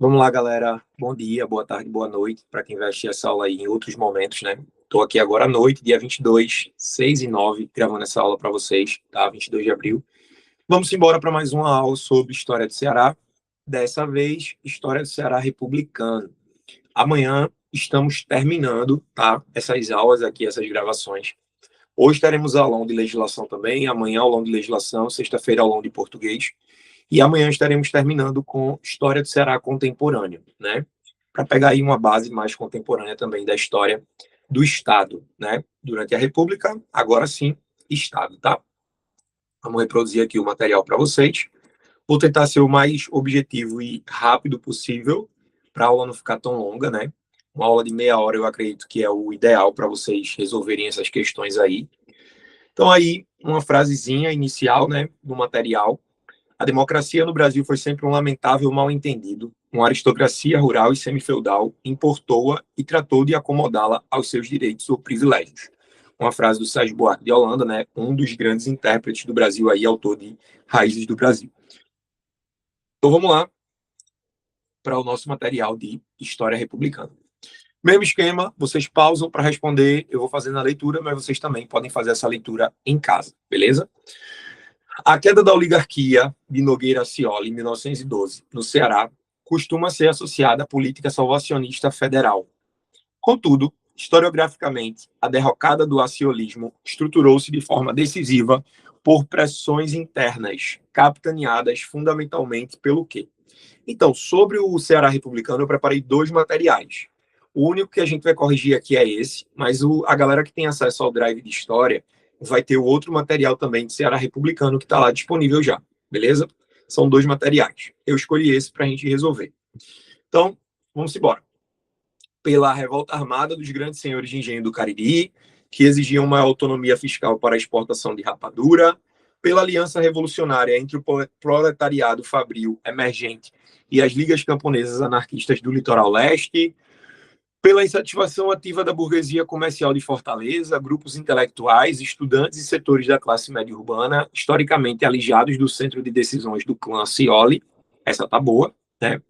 Vamos lá, galera. Bom dia, boa tarde, boa noite, para quem vai assistir essa aula aí em outros momentos, né? Estou aqui agora à noite, dia 22, 6 e 9, gravando essa aula para vocês, tá? 22 de abril. Vamos embora para mais uma aula sobre História do Ceará. Dessa vez, História do Ceará republicano. Amanhã estamos terminando, tá? Essas aulas aqui, essas gravações. Hoje teremos aulão de legislação também, amanhã aulão de legislação, sexta-feira aulão de português. E amanhã estaremos terminando com História do Ceará contemporâneo, né? Para pegar aí uma base mais contemporânea também da história do Estado, né? Durante a República, agora sim, Estado, tá? Vamos reproduzir aqui o material para vocês. Vou tentar ser o mais objetivo e rápido possível, para a aula não ficar tão longa, né? Uma aula de meia hora eu acredito que é o ideal para vocês resolverem essas questões aí. Então aí, uma frasezinha inicial, né, do material. A democracia no Brasil foi sempre um lamentável mal-entendido. Uma aristocracia rural e semifeudal importou-a e tratou de acomodá-la aos seus direitos ou privilégios. Uma frase do Sérgio Buarque de Holanda, né, um dos grandes intérpretes do Brasil aí, autor de Raízes do Brasil. Então vamos lá para o nosso material de História Republicana. Mesmo esquema, vocês pausam para responder, eu vou fazendo a leitura, mas vocês também podem fazer essa leitura em casa, beleza? A queda da oligarquia de Nogueira Scioli, em 1912, no Ceará, costuma ser associada à política salvacionista federal. Contudo, historiograficamente, a derrocada do aciolismo estruturou-se de forma decisiva por pressões internas, capitaneadas fundamentalmente pelo quê? Então, sobre o Ceará republicano, eu preparei 2 materiais. O único que a gente vai corrigir aqui é esse, mas a galera que tem acesso ao Drive de História vai ter o outro material também de Ceará republicano que está lá disponível já, beleza? São 2 materiais. Eu escolhi esse para a gente resolver. Então, vamos embora. Pela revolta armada dos grandes senhores de engenho do Cariri, que exigiam maior autonomia fiscal para a exportação de rapadura, pela aliança revolucionária entre o proletariado fabril emergente e as ligas camponesas anarquistas do litoral leste, pela insatisfação ativa da burguesia comercial de Fortaleza, grupos intelectuais, estudantes e setores da classe média urbana, historicamente alijados do centro de decisões do clã Scioli, essa tá boa, né?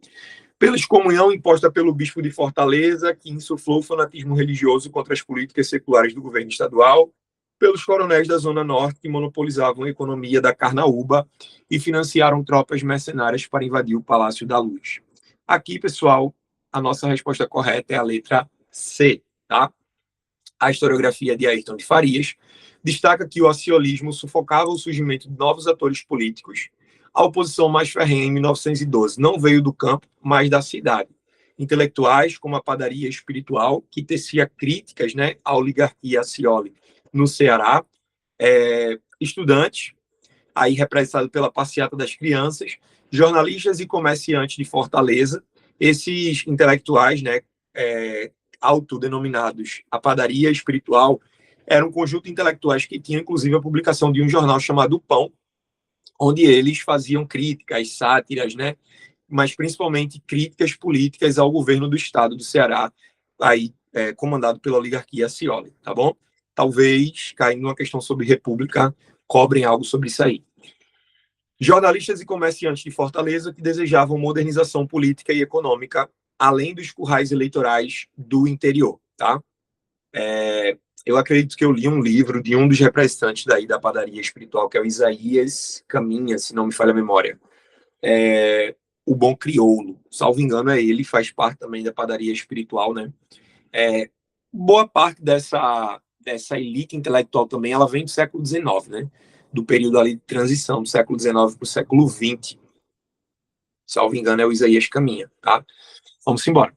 Pela excomunhão imposta pelo bispo de Fortaleza, que insuflou o fanatismo religioso contra as políticas seculares do governo estadual, pelos coronéis da Zona Norte que monopolizavam a economia da carnaúba e financiaram tropas mercenárias para invadir o Palácio da Luz. Aqui, pessoal, a nossa resposta correta é a letra C, tá? A historiografia de Ayrton de Farias destaca que o aciolismo sufocava o surgimento de novos atores políticos. A oposição mais ferrenha em 1912 não veio do campo, mas da cidade. Intelectuais como a padaria espiritual, que tecia críticas, né, à oligarquia Scioli no Ceará, estudantes, aí representado pela passeata das crianças, jornalistas e comerciantes de Fortaleza, esses intelectuais, né, autodenominados a padaria espiritual, era um conjunto de intelectuais que tinha, inclusive, a publicação de um jornal chamado Pão, onde eles faziam críticas, sátiras, né, mas principalmente críticas políticas ao governo do estado do Ceará, aí comandado pela oligarquia Scioli, tá bom? Talvez, caindo numa questão sobre república, cobrem algo sobre isso aí. Jornalistas e comerciantes de Fortaleza que desejavam modernização política e econômica, além dos currais eleitorais do interior, tá? Eu acredito que eu li um livro de um dos representantes daí da padaria espiritual, que é o Isaías Caminha, se não me falha a memória. O Bom Crioulo, salvo engano é ele, faz parte também da padaria espiritual, né? Boa parte dessa elite intelectual também, ela vem do século XIX, né? Do período ali de transição do século XIX para o século XX. Salvo engano, é o Isaías Caminha, tá? Vamos embora.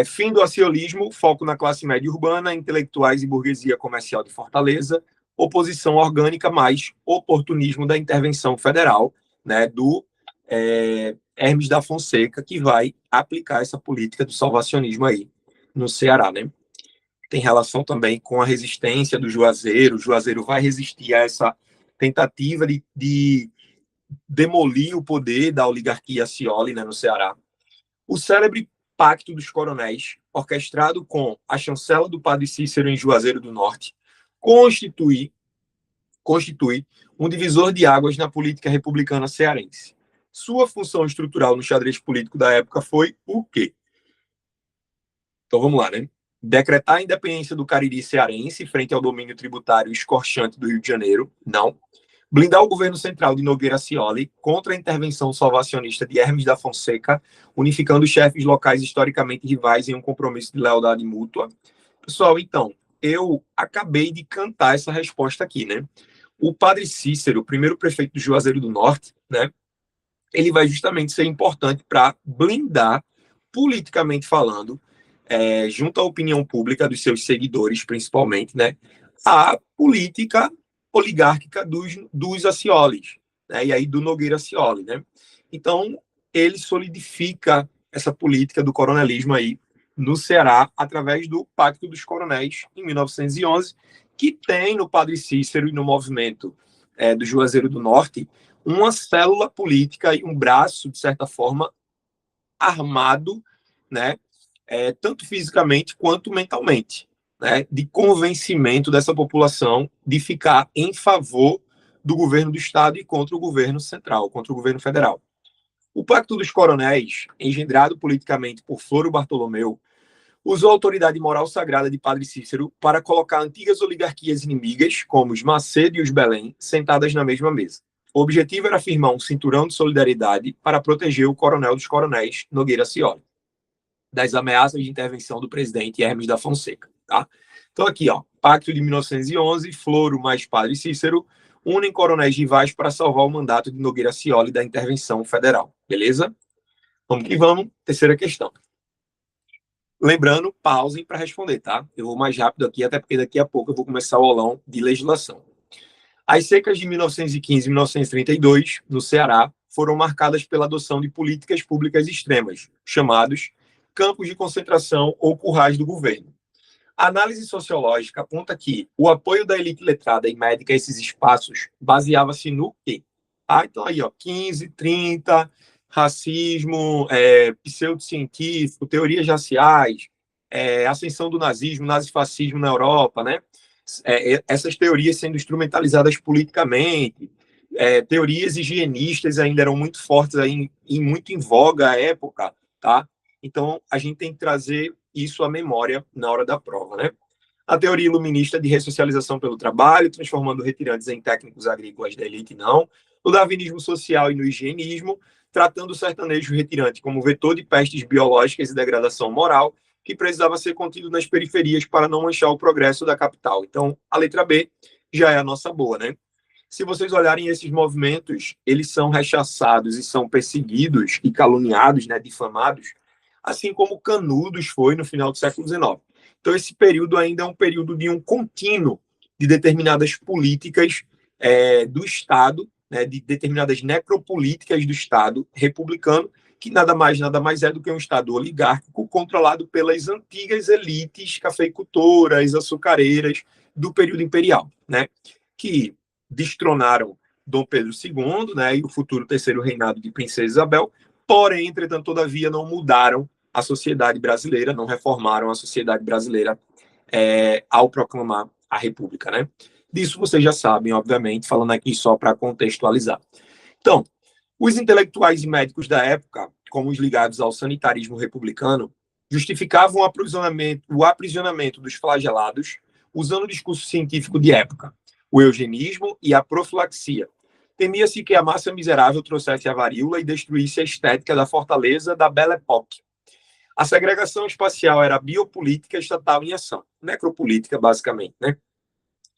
Fim do aciolismo, foco na classe média urbana, intelectuais e burguesia comercial de Fortaleza, oposição orgânica mais oportunismo da intervenção federal, né, do Hermes da Fonseca, que vai aplicar essa política do salvacionismo aí no Ceará, né? Tem relação também com a resistência do Juazeiro. O Juazeiro vai resistir a essa tentativa de demolir o poder da oligarquia Scioli, né, no Ceará. O célebre Pacto dos Coronéis, orquestrado com a chancela do padre Cícero em Juazeiro do Norte, constitui um divisor de águas na política republicana cearense. Sua função estrutural no xadrez político da época foi o quê? Então vamos lá, né? Decretar a independência do Cariri cearense frente ao domínio tributário escorchante do Rio de Janeiro? Não. Blindar o governo central de Nogueira Scioli contra a intervenção salvacionista de Hermes da Fonseca, unificando os chefes locais historicamente rivais em um compromisso de lealdade mútua? Pessoal, então, eu acabei de cantar essa resposta aqui, né? O padre Cícero, o primeiro prefeito do Juazeiro do Norte, né? Ele vai justamente ser importante para blindar, politicamente falando, junto à opinião pública dos seus seguidores, principalmente, né, a política oligárquica dos Acciolis, né, e aí do Nogueira Scioli, né. Então, ele solidifica essa política do coronelismo aí no Ceará através do Pacto dos Coronéis, em 1911, que tem no Padre Cícero e no movimento do Juazeiro do Norte uma célula política e um braço, de certa forma, armado, né, tanto fisicamente quanto mentalmente, né, de convencimento dessa população de ficar em favor do governo do Estado e contra o governo central, contra o governo federal. O Pacto dos Coronéis, engendrado politicamente por Floro Bartolomeu, usou a autoridade moral sagrada de Padre Cícero para colocar antigas oligarquias inimigas, como os Macedo e os Belém, sentadas na mesma mesa. O objetivo era firmar um cinturão de solidariedade para proteger o coronel dos coronéis, Nogueira Scioli, das ameaças de intervenção do presidente Hermes da Fonseca. Tá? Então aqui, ó, Pacto de 1911, Floro mais Padre Cícero unem coronéis rivais para salvar o mandato de Nogueira Scioli da intervenção federal. Beleza? Vamos que vamos. Terceira questão. Lembrando, pausem para responder, tá? Eu vou mais rápido aqui, até porque daqui a pouco eu vou começar o aulão de legislação. As secas de 1915 e 1932, no Ceará, foram marcadas pela adoção de políticas públicas extremas, chamados campos de concentração ou currais do governo. A análise sociológica aponta que o apoio da elite letrada e médica a esses espaços baseava-se no quê? Então aí, ó, 15, 30, racismo, pseudocientífico, teorias raciais, ascensão do nazismo, nazifascismo na Europa, né? Essas teorias sendo instrumentalizadas politicamente, teorias higienistas ainda eram muito fortes, aí, muito em voga à época, tá? Então, a gente tem que trazer isso à memória na hora da prova, né? A teoria iluminista de ressocialização pelo trabalho, transformando retirantes em técnicos agrícolas da elite, não. No darwinismo social e no higienismo, tratando o sertanejo retirante como vetor de pestes biológicas e degradação moral, que precisava ser contido nas periferias para não manchar o progresso da capital. Então, a letra B já é a nossa boa, né? Se vocês olharem esses movimentos, eles são rechaçados e são perseguidos e caluniados, né, difamados, assim como Canudos foi no final do século XIX. Então, esse período ainda é um período de um contínuo de determinadas políticas do Estado, né, de determinadas necropolíticas do Estado republicano, que nada mais é do que um Estado oligárquico controlado pelas antigas elites cafeicultoras, açucareiras do período imperial, né, que destronaram Dom Pedro II, né, e o futuro terceiro reinado de Princesa Isabel, porém, entretanto, todavia, não mudaram a sociedade brasileira, não reformaram a sociedade brasileira ao proclamar a República, né? Disso vocês já sabem, obviamente, falando aqui só para contextualizar. Então, os intelectuais e médicos da época, como os ligados ao sanitarismo republicano, justificavam o aprisionamento dos flagelados usando o discurso científico de época, o eugenismo e a profilaxia. Temia-se que a massa miserável trouxesse a varíola e destruísse a estética da fortaleza da Belle Époque. A segregação espacial era biopolítica estatal em ação, necropolítica, basicamente, né?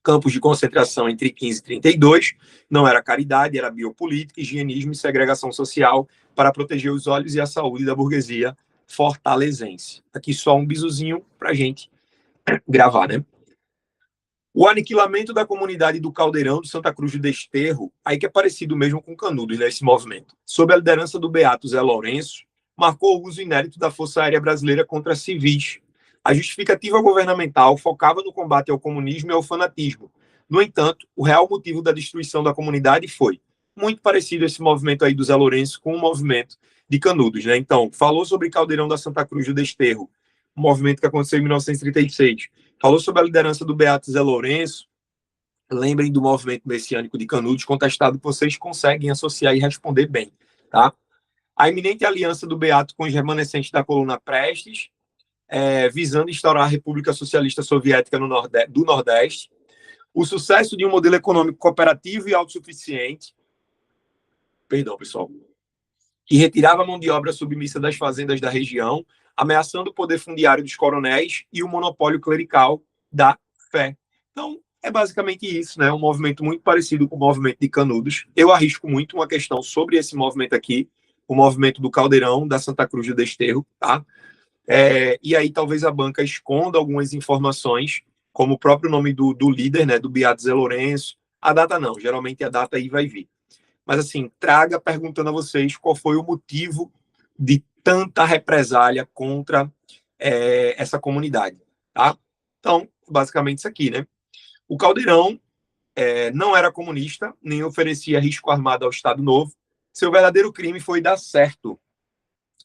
Campos de concentração entre 15 e 32, não era caridade, era biopolítica, higienismo e segregação social para proteger os olhos e a saúde da burguesia fortalezense. Aqui só um bisuzinho para a gente gravar, né? O aniquilamento da comunidade do Caldeirão do Santa Cruz do Desterro, aí que é parecido mesmo com Canudos, nesse movimento, sob a liderança do Beato Zé Lourenço, marcou o uso inédito da Força Aérea Brasileira contra civis. A justificativa governamental focava no combate ao comunismo e ao fanatismo. No entanto, o real motivo da destruição da comunidade foi muito parecido esse movimento aí do Zé Lourenço com o movimento de Canudos, né? Então, falou sobre Caldeirão da Santa Cruz do Desterro, um movimento que aconteceu em 1936. Falou sobre a liderança do Beato Zé Lourenço. Lembrem do movimento messiânico de Canudos, contestado que vocês conseguem associar e responder bem. tá? A iminente aliança do Beato com os remanescentes da coluna Prestes, visando instaurar a República Socialista Soviética do Nordeste, o sucesso de um modelo econômico cooperativo e autossuficiente, perdão, pessoal, que retirava a mão de obra submissa das fazendas da região, ameaçando o poder fundiário dos coronéis e o monopólio clerical da fé. Então, é basicamente isso, né? Um movimento muito parecido com o movimento de Canudos. Eu arrisco muito uma questão sobre esse movimento aqui, o movimento do Caldeirão, da Santa Cruz do Desterro, tá? E aí talvez a banca esconda algumas informações, como o próprio nome do líder, né, do Beato Zé Lourenço. A data não, geralmente a data aí vai vir. Mas assim, traga perguntando a vocês qual foi o motivo de tanta represália contra essa comunidade, tá? Então, basicamente isso aqui, né? O Caldeirão não era comunista, nem oferecia risco armado ao Estado Novo. Seu verdadeiro crime foi dar certo.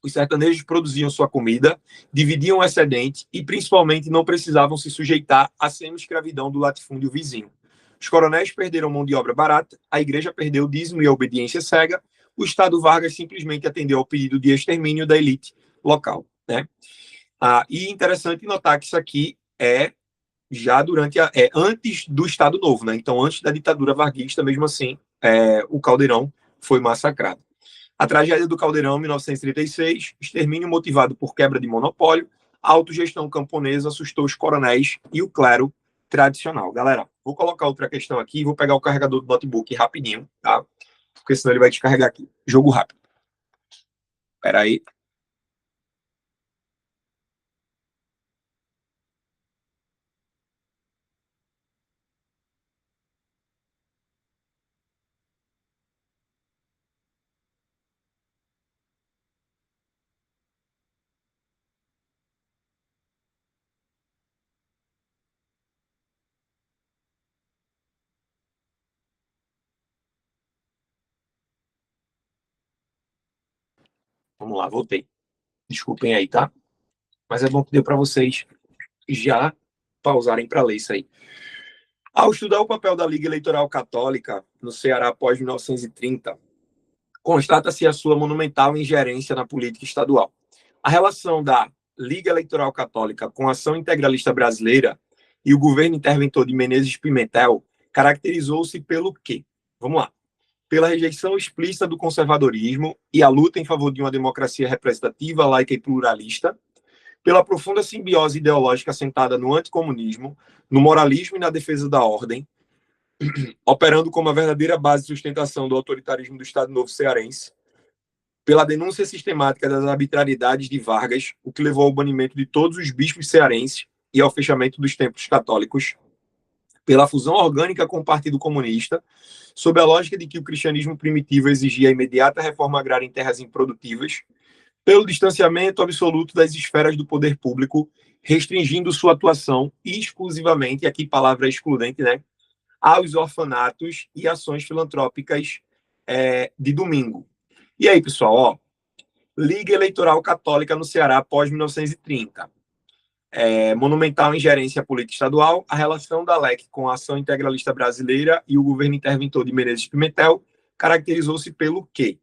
Os sertanejos produziam sua comida, dividiam o excedente e, principalmente, não precisavam se sujeitar à semi-escravidão do latifúndio vizinho. Os coronéis perderam mão de obra barata, a igreja perdeu o dízimo e a obediência cega, o Estado Vargas simplesmente atendeu ao pedido de extermínio da elite local, né? E interessante notar que isso aqui já durante antes do Estado Novo, né? Então, antes da ditadura varguista, mesmo assim, o Caldeirão foi massacrado. A tragédia do Caldeirão, 1936, extermínio motivado por quebra de monopólio, a autogestão camponesa assustou os coronéis e o clero tradicional. Galera, vou colocar outra questão aqui e vou pegar o carregador do notebook rapidinho, tá? Porque senão ele vai descarregar aqui. Jogo rápido. Espera aí. Vamos lá, voltei. Desculpem aí, tá? Mas é bom que deu para vocês já pausarem para ler isso aí. Ao estudar o papel da Liga Eleitoral Católica no Ceará após 1930, constata-se a sua monumental ingerência na política estadual. A relação da Liga Eleitoral Católica com a Ação Integralista Brasileira e o governo interventor de Menezes Pimentel caracterizou-se pelo quê? Vamos lá. Pela rejeição explícita do conservadorismo e a luta em favor de uma democracia representativa, laica e pluralista, pela profunda simbiose ideológica assentada no anticomunismo, no moralismo e na defesa da ordem, operando como a verdadeira base de sustentação do autoritarismo do Estado Novo Cearense, pela denúncia sistemática das arbitrariedades de Vargas, o que levou ao banimento de todos os bispos cearenses e ao fechamento dos templos católicos, pela fusão orgânica com o Partido Comunista, sob a lógica de que o cristianismo primitivo exigia a imediata reforma agrária em terras improdutivas, pelo distanciamento absoluto das esferas do poder público, restringindo sua atuação exclusivamente, aqui palavra excludente, né, aos orfanatos e ações filantrópicas de domingo. E aí, pessoal, ó, Liga Eleitoral Católica no Ceará após 1930. Monumental ingerência política estadual, a relação da LEC com a Ação Integralista Brasileira e o governo interventor de Menezes Pimentel caracterizou-se pelo quê?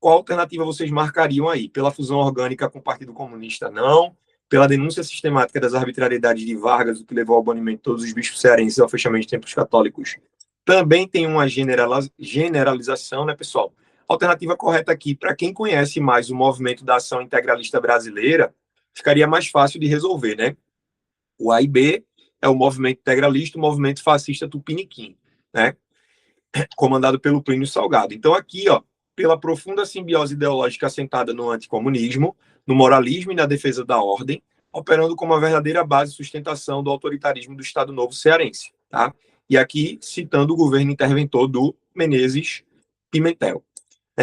Qual alternativa vocês marcariam aí? Pela fusão orgânica com o Partido Comunista, não. Pela denúncia sistemática das arbitrariedades de Vargas, o que levou ao banimento de todos os bispos cearenses e ao fechamento de templos católicos. Também tem uma generalização, né, pessoal? A alternativa correta aqui, para quem conhece mais o movimento da Ação Integralista Brasileira, ficaria mais fácil de resolver, né? O A e B é o movimento integralista, o movimento fascista tupiniquim, né? Comandado pelo Plínio Salgado. Então aqui, ó, pela profunda simbiose ideológica assentada no anticomunismo, no moralismo e na defesa da ordem, operando como a verdadeira base de sustentação do autoritarismo do Estado Novo cearense, tá? E aqui citando o governo interventor do Menezes Pimentel.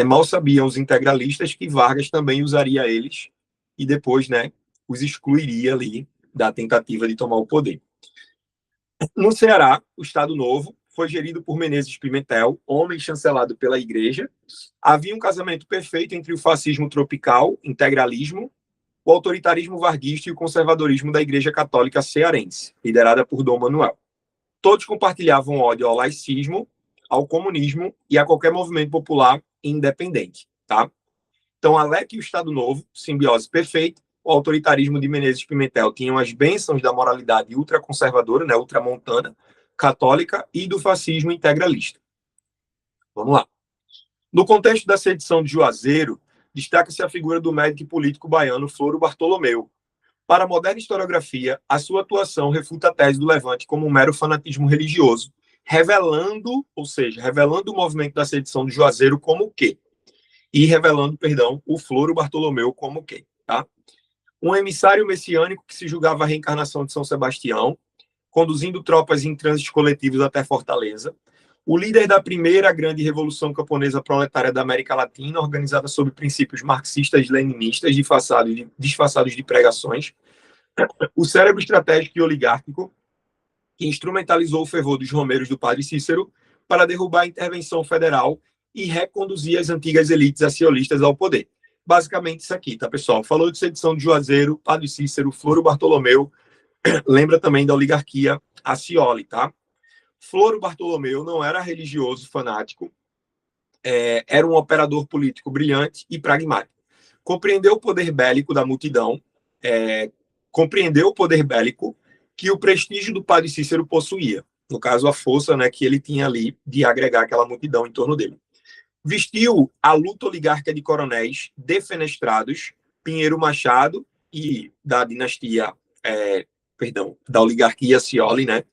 Mal sabiam os integralistas que Vargas também usaria eles e depois, né, os excluiria ali da tentativa de tomar o poder. No Ceará, o Estado Novo foi gerido por Menezes Pimentel, homem chancelado pela Igreja. Havia um casamento perfeito entre o fascismo tropical, integralismo, o autoritarismo varguista e o conservadorismo da Igreja Católica Cearense, liderada por Dom Manuel. Todos compartilhavam ódio ao laicismo, ao comunismo e a qualquer movimento popular independente, tá? Então, a LEC e o Estado Novo, simbiose perfeita. O autoritarismo de Menezes Pimentel tinham as bênçãos da moralidade ultraconservadora, né, ultramontana, católica e do fascismo integralista. Vamos lá. No contexto da sedição de Juazeiro, destaca-se a figura do médico e político baiano Floro Bartolomeu. Para a moderna historiografia, a sua atuação refuta a tese do Levante como um mero fanatismo religioso, revelando o movimento da sedição de Juazeiro como o quê? E revelando, perdão, o Floro Bartolomeu como o quê? Tá? Um emissário messiânico que se julgava a reencarnação de São Sebastião, conduzindo tropas em trânsitos coletivos até Fortaleza. O líder da primeira grande revolução camponesa proletária da América Latina, organizada sob princípios marxistas-leninistas, disfarçados de pregações. O cérebro estratégico e oligárquico, que instrumentalizou o fervor dos romeiros do padre Cícero para derrubar a intervenção federal e reconduzir as antigas elites aciolistas ao poder. Basicamente isso aqui, tá, pessoal? Falou de sedição de Juazeiro, padre Cícero, Floro Bartolomeu, lembra também da oligarquia Acioli, tá? Floro Bartolomeu não era religioso fanático, era um operador político brilhante e pragmático. Compreendeu o poder bélico da multidão, compreendeu o poder bélico que o prestígio do padre Cícero possuía. No caso, a força, né, que ele tinha ali de agregar aquela multidão em torno dele. Vestiu a luta oligárquica de coronéis defenestrados, Pinheiro Machado e da dinastia, da oligarquia Scioli, né,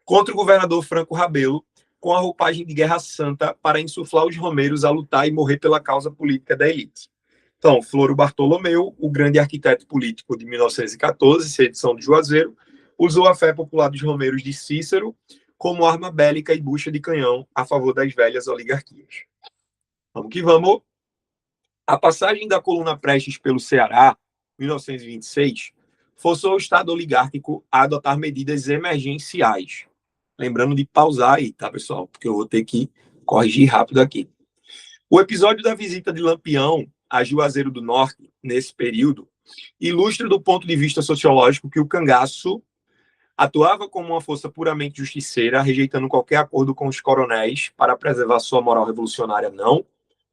contra o governador Franco Rabelo, com a roupagem de guerra santa para insuflar os romeiros a lutar e morrer pela causa política da elite. Então, Floro Bartolomeu, o grande arquiteto político de 1914, sedição de Juazeiro, usou a fé popular dos romeiros de Cícero como arma bélica e bucha de canhão a favor das velhas oligarquias. Vamos que vamos. A passagem da coluna Prestes pelo Ceará, 1926, forçou o Estado oligárquico a adotar medidas emergenciais. Lembrando de pausar aí, tá, pessoal? Porque eu vou ter que corrigir rápido aqui. O episódio da visita de Lampião a Juazeiro do Norte, nesse período, ilustra do ponto de vista sociológico que o cangaço atuava como uma força puramente justiceira, rejeitando qualquer acordo com os coronéis para preservar sua moral revolucionária, não.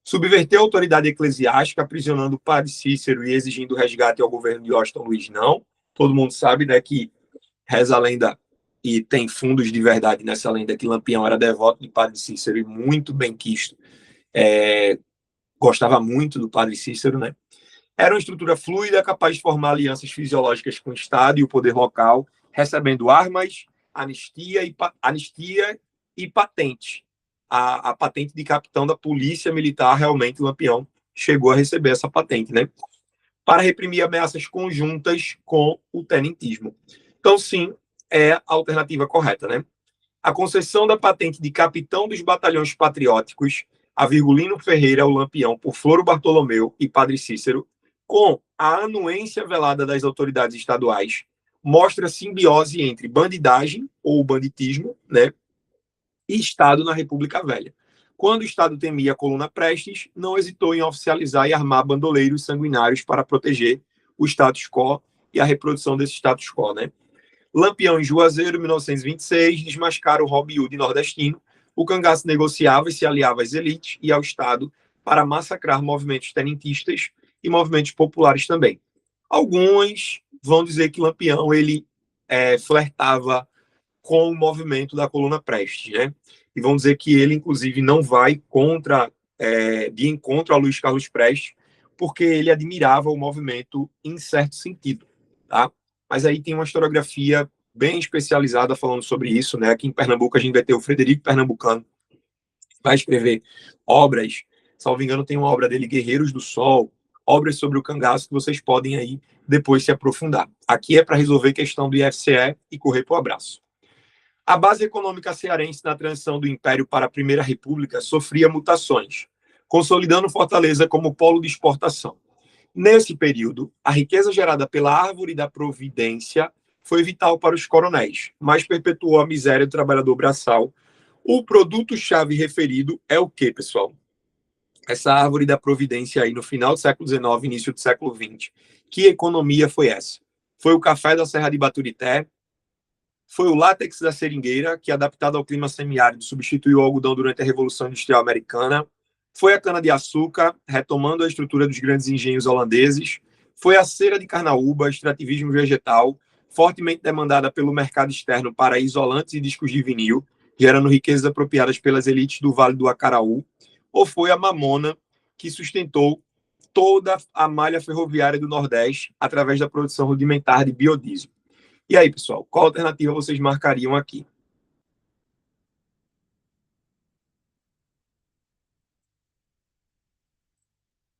Subverteu a autoridade eclesiástica, aprisionando o padre Cícero e exigindo resgate ao governo de Washington Luiz, não. Todo mundo sabe, né, que reza a lenda e tem fundos de verdade nessa lenda que Lampião era devoto de padre Cícero e muito benquisto. Gostava muito do padre Cícero, né? Era uma estrutura fluida, capaz de formar alianças fisiológicas com o Estado e o poder local, recebendo armas, anistia e patente. A patente de capitão da polícia militar, realmente, o Lampião chegou a receber essa patente, né? Para reprimir ameaças conjuntas com o tenentismo. Então, sim, é a alternativa correta, né? A concessão da patente de capitão dos batalhões patrióticos a Virgulino Ferreira, o Lampião, por Floro Bartolomeu e Padre Cícero, com a anuência velada das autoridades estaduais, mostra simbiose entre bandidagem ou banditismo, né, e Estado na República Velha. Quando o Estado temia a coluna Prestes, não hesitou em oficializar e armar bandoleiros sanguinários para proteger o status quo e a reprodução desse status quo, né? Lampião em Juazeiro, 1926, desmascara o Robin Hood nordestino. O cangaço negociava e se aliava às elites e ao Estado para massacrar movimentos tenentistas e movimentos populares também. Alguns vão dizer que Lampião ele flertava com o movimento da coluna Prestes, né? E vão dizer que ele, inclusive, não vai de encontro a Luiz Carlos Prestes, porque ele admirava o movimento em certo sentido, tá? Mas aí tem uma historiografia bem especializada falando sobre isso, né? Aqui em Pernambuco a gente vai ter o Frederico Pernambucano, que vai escrever obras, salvo engano tem uma obra dele, Guerreiros do Sol, obras sobre o cangaço que vocês podem aí depois se aprofundar. Aqui é para resolver questão do IFCE e correr para o abraço. A base econômica cearense na transição do Império para a Primeira República sofria mutações, consolidando Fortaleza como polo de exportação. Nesse período, a riqueza gerada pela árvore da providência foi vital para os coronéis, mas perpetuou a miséria do trabalhador braçal. O produto-chave referido é o quê, pessoal? Essa árvore da providência aí no final do século XIX, início do século XX. Que economia foi essa? Foi o café da Serra de Baturité, foi o látex da seringueira, que adaptado ao clima semiárido substituiu o algodão durante a Revolução Industrial Americana, Foi a cana-de-açúcar, retomando a estrutura dos grandes engenhos holandeses. Foi a cera de carnaúba, extrativismo vegetal, fortemente demandada pelo mercado externo para isolantes e discos de vinil, gerando riquezas apropriadas pelas elites do Vale do Acaraú. Ou foi a mamona, que sustentou toda a malha ferroviária do Nordeste através da produção rudimentar de biodiesel. E aí, pessoal, qual alternativa vocês marcariam aqui?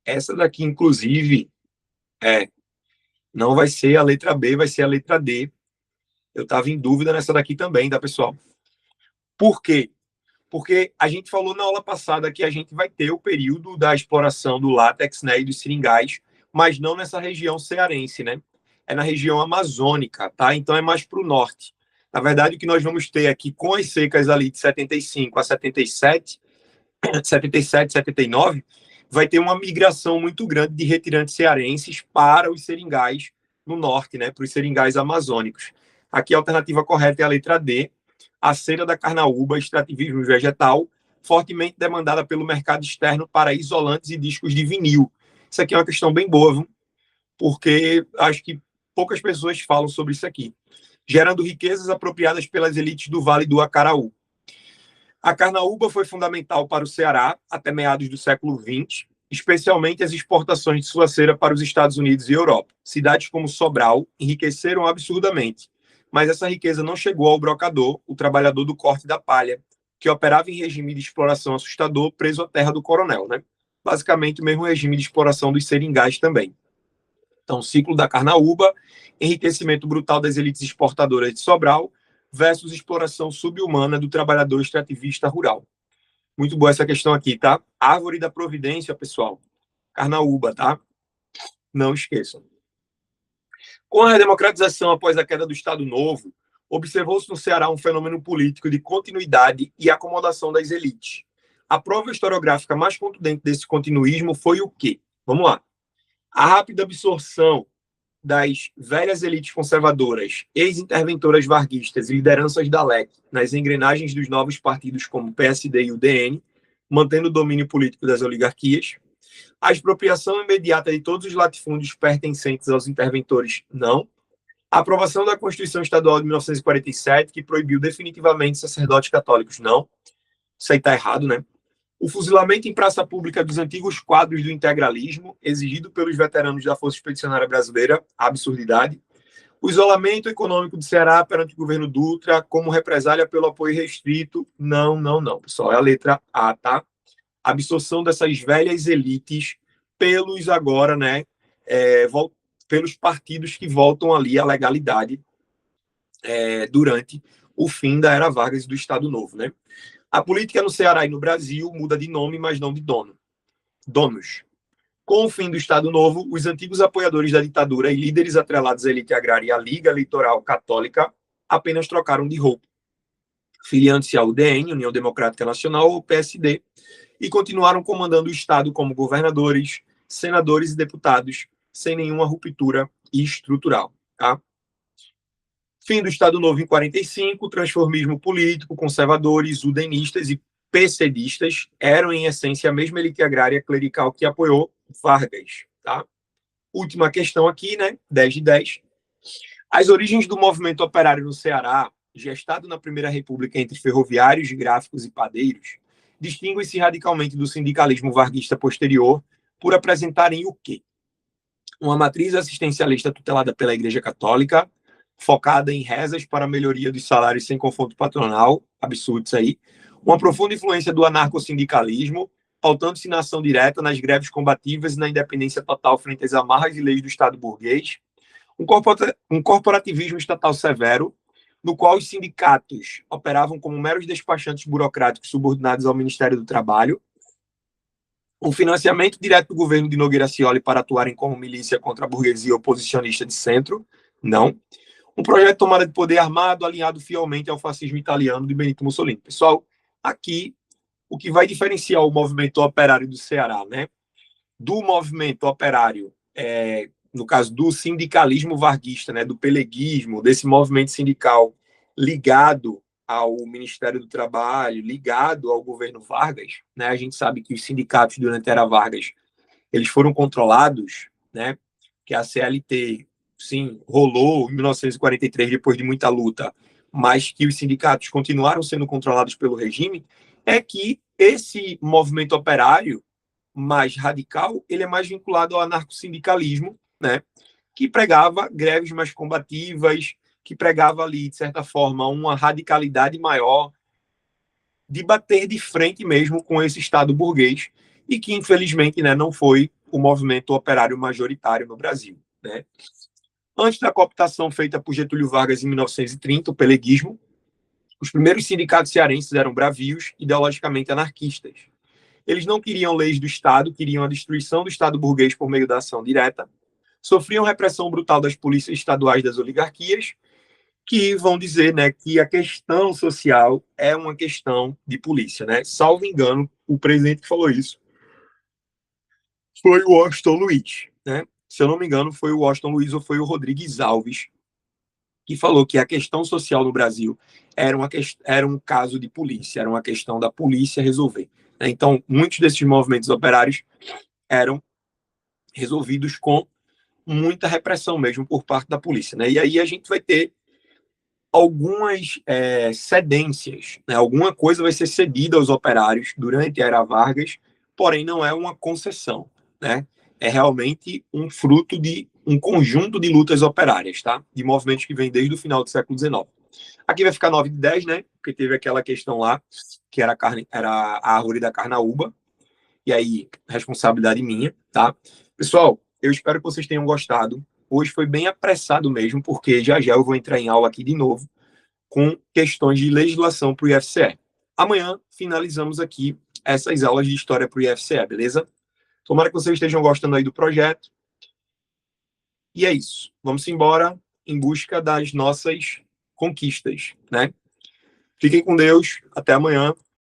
Essa daqui, inclusive, não vai ser a letra B, vai ser a letra D. Eu estava em dúvida nessa daqui também, tá, pessoal? Por quê? Porque a gente falou na aula passada que a gente vai ter o período da exploração do látex, né, e dos seringais, mas não nessa região cearense, né? É na região amazônica, tá? Então é mais para o norte. Na verdade, o que nós vamos ter aqui com as secas ali de 75 a 77, 77, 79, vai ter uma migração muito grande de retirantes cearenses para os seringais no norte, né, para os seringais amazônicos. Aqui a alternativa correta é a letra D, a cera da carnaúba, extrativismo vegetal, fortemente demandada pelo mercado externo para isolantes e discos de vinil. Isso aqui é uma questão bem boa, viu? Porque acho que poucas pessoas falam sobre isso aqui. Gerando riquezas apropriadas pelas elites do Vale do Acaraú. A carnaúba foi fundamental para o Ceará até meados do século XX, especialmente as exportações de sua cera para os Estados Unidos e Europa. Cidades como Sobral enriqueceram absurdamente, mas essa riqueza não chegou ao brocador, o trabalhador do corte da palha, que operava em regime de exploração assustador, preso à terra do coronel, né? Basicamente o mesmo regime de exploração dos seringais também. Então, ciclo da carnaúba, enriquecimento brutal das elites exportadoras de Sobral, versus exploração subhumana do trabalhador extrativista rural. Muito boa essa questão aqui, tá? Árvore da Providência, pessoal. Carnaúba, tá? Não esqueçam. Com a democratização após a queda do Estado Novo, observou-se no Ceará um fenômeno político de continuidade e acomodação das elites. A prova historiográfica mais contundente desse continuismo foi o quê? Vamos lá. A rápida absorção das velhas elites conservadoras, ex-interventoras varguistas e lideranças da LEC nas engrenagens dos novos partidos como o PSD e o DN, mantendo o domínio político das oligarquias. A expropriação imediata de todos os latifúndios pertencentes aos interventores, não. A aprovação da Constituição Estadual de 1947, que proibiu definitivamente sacerdotes católicos, não. Isso aí está errado, né? O fuzilamento em praça pública dos antigos quadros do integralismo, exigido pelos veteranos da Força Expedicionária Brasileira, absurdidade. O isolamento econômico do Ceará perante o governo Dutra, como represália pelo apoio restrito, não, não, não. Pessoal, é a letra A, tá? Absorção dessas velhas elites pelos agora, né, pelos partidos que voltam ali à legalidade durante o fim da era Vargas e do Estado Novo, né? A política no Ceará e no Brasil muda de nome, mas não de donos. Com o fim do Estado Novo, os antigos apoiadores da ditadura e líderes atrelados à elite agrária e à Liga Eleitoral Católica apenas trocaram de roupa, filiando-se à UDN, União Democrática Nacional, ou PSD, e continuaram comandando o Estado como governadores, senadores e deputados, sem nenhuma ruptura estrutural. Tá? Fim do Estado Novo em 45, transformismo político, conservadores, udenistas e PCDistas eram, em essência, a mesma elite agrária clerical que apoiou Vargas. Tá? Última questão aqui, né? 10 de 10. As origens do movimento operário no Ceará, gestado na Primeira República entre ferroviários, gráficos e padeiros, distinguem-se radicalmente do sindicalismo varguista posterior por apresentarem o quê? Uma matriz assistencialista tutelada pela Igreja Católica, focada em rezas para a melhoria dos salários sem confronto patronal, absurdo isso aí, uma profunda influência do anarcossindicalismo, pautando-se na ação direta, nas greves combativas e na independência total frente às amarras e leis do Estado burguês, um corporativismo estatal severo, no qual os sindicatos operavam como meros despachantes burocráticos subordinados ao Ministério do Trabalho, o financiamento direto do governo de Nogueira Scioli para atuarem como milícia contra a burguesia oposicionista de centro, não. Um projeto de tomada de poder armado, alinhado fielmente ao fascismo italiano de Benito Mussolini. Pessoal, aqui, o que vai diferenciar o movimento operário do Ceará, né, do movimento operário, no caso do sindicalismo varguista, né, do peleguismo, desse movimento sindical ligado ao Ministério do Trabalho, ligado ao governo Vargas, né? A gente sabe que os sindicatos durante a era Vargas, eles foram controlados, né? Que a CLT, sim, rolou em 1943 depois de muita luta, mas que os sindicatos continuaram sendo controlados pelo regime, é que esse movimento operário mais radical, ele é mais vinculado ao anarcossindicalismo, né? Que pregava greves mais combativas, que pregava ali, de certa forma, uma radicalidade maior de bater de frente mesmo com esse Estado burguês e que, infelizmente, né, não foi o movimento operário majoritário no Brasil. Né? Antes da cooptação feita por Getúlio Vargas em 1930, o peleguismo, os primeiros sindicatos cearenses eram bravios, ideologicamente anarquistas. Eles não queriam leis do Estado, queriam a destruição do Estado burguês por meio da ação direta, sofriam repressão brutal das polícias estaduais das oligarquias, que vão dizer, né, que a questão social é uma questão de polícia, né? Salvo engano, o presidente que falou isso foi o Washington Luiz, né? Se eu não me engano, foi o Washington Luiz ou foi o Rodrigues Alves que falou que a questão social no Brasil era um caso de polícia, era uma questão da polícia resolver. Então, muitos desses movimentos operários eram resolvidos com muita repressão mesmo por parte da polícia, né? E aí a gente vai ter algumas cedências, né? Alguma coisa vai ser cedida aos operários durante a era Vargas, porém não é uma concessão, né? É realmente um fruto de um conjunto de lutas operárias, tá? De movimentos que vêm desde o final do século XIX. Aqui vai ficar 9 de 10, né? Porque teve aquela questão lá, que era a árvore da carnaúba, e aí, responsabilidade minha, tá? Pessoal, eu espero que vocês tenham gostado. Hoje foi bem apressado mesmo, porque já já eu vou entrar em aula aqui de novo com questões de legislação para o IFCE. Amanhã finalizamos aqui essas aulas de história para o IFCE, beleza? Tomara que vocês estejam gostando aí do projeto. E é isso. Vamos embora em busca das nossas conquistas, né? Fiquem com Deus. Até amanhã.